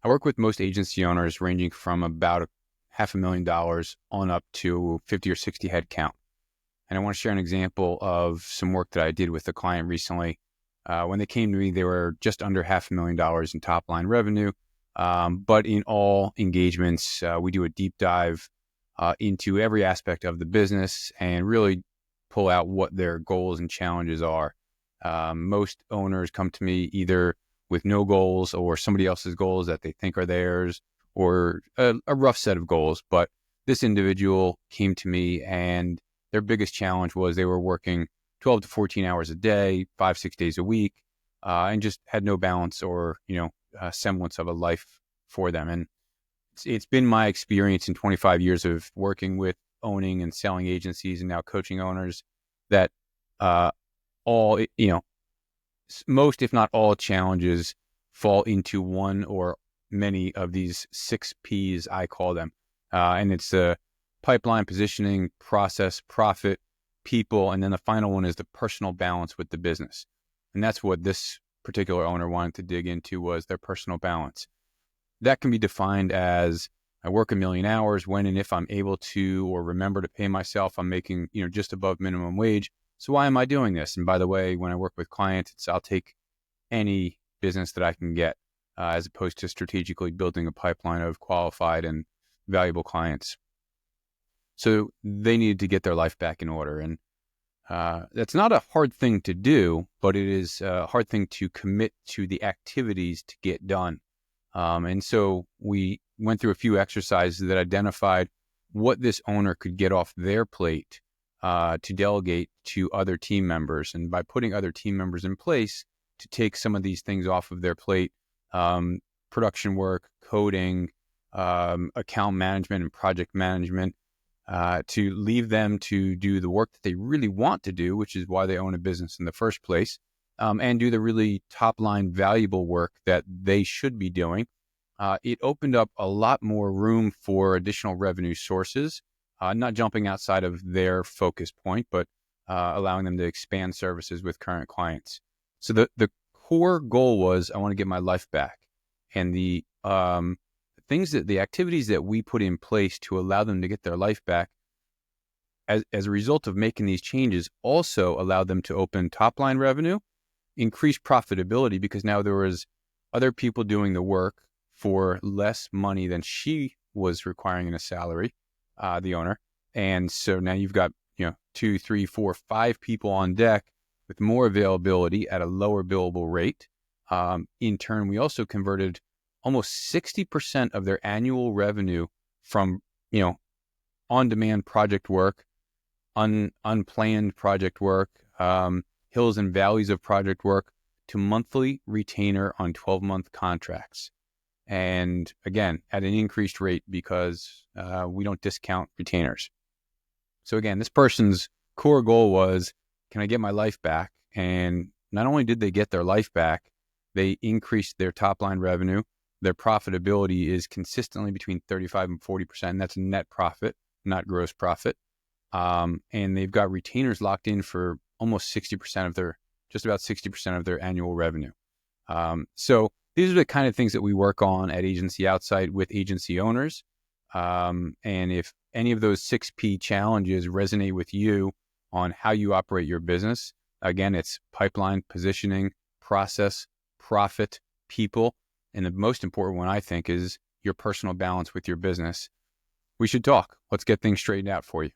I work with most agency owners ranging from about $500,000 on up to 50 or 60 head count. And I want to share an example of some work that I did with a client recently. When they came to me, they were just under $500,000 in top line revenue. But in all engagements, we do a deep dive into every aspect of the business and really pull out what their goals and challenges are. Most owners come to me either with no goals or somebody else's goals that they think are theirs, or a rough set of goals. But this individual came to me and their biggest challenge was they were working 12 to 14 hours a day, 5, 6 days a week, and just had no balance or, semblance of a life for them. And it's been my experience in 25 years of working with owning and selling agencies and now coaching owners that uh, all, most, if not all, challenges fall into one or many of these 6 Ps, I call them. And it's the pipeline, positioning, process, profit, people, and then the final one is the personal balance with the business. And that's what this particular owner wanted to dig into, was their personal balance. That can be defined as I work 1,000,000 hours when and if I'm able to or remember to pay myself. I'm making, just above minimum wage. So why am I doing this? And by the way, when I work with clients, I'll take any business that I can get, as opposed to strategically building a pipeline of qualified and valuable clients. So they needed to get their life back in order. And that's not a hard thing to do, but it is a hard thing to commit to the activities to get done. And so we went through a few exercises that identified what this owner could get off their plate to delegate to other team members. And by putting other team members in place to take some of these things off of their plate, production work, coding, account management and project management, to leave them to do the work that they really want to do, which is why they own a business in the first place, and do the really top line valuable work that they should be doing. It opened up a lot more room for additional revenue sources, not jumping outside of their focus point, but allowing them to expand services with current clients. So the core goal was, I want to get my life back. And the activities that we put in place to allow them to get their life back as a result of making these changes also allowed them to open top line revenue, increase profitability, because now there was other people doing the work for less money than she was requiring in a salary, the owner. And so now you've got, 2, 3, 4, 5 people on deck with more availability at a lower billable rate. In turn, we also converted almost 60% of their annual revenue from, on-demand project work, unplanned project work, hills and valleys of project work, to monthly retainer on 12-month contracts. And again, at an increased rate because we don't discount retainers. So again, this person's core goal was, can I get my life back? And not only did they get their life back, they increased their top line revenue. Their profitability is consistently between 35 and 40%. And that's net profit, not gross profit. And they've got retainers locked in for almost 60% of just about 60% of their annual revenue. So these are the kind of things that we work on at Agency Outside with agency owners. And if any of those 6P challenges resonate with you on how you operate your business, again, it's pipeline, positioning, process, profit, people. And the most important one, I think, is your personal balance with your business. We should talk. Let's get things straightened out for you.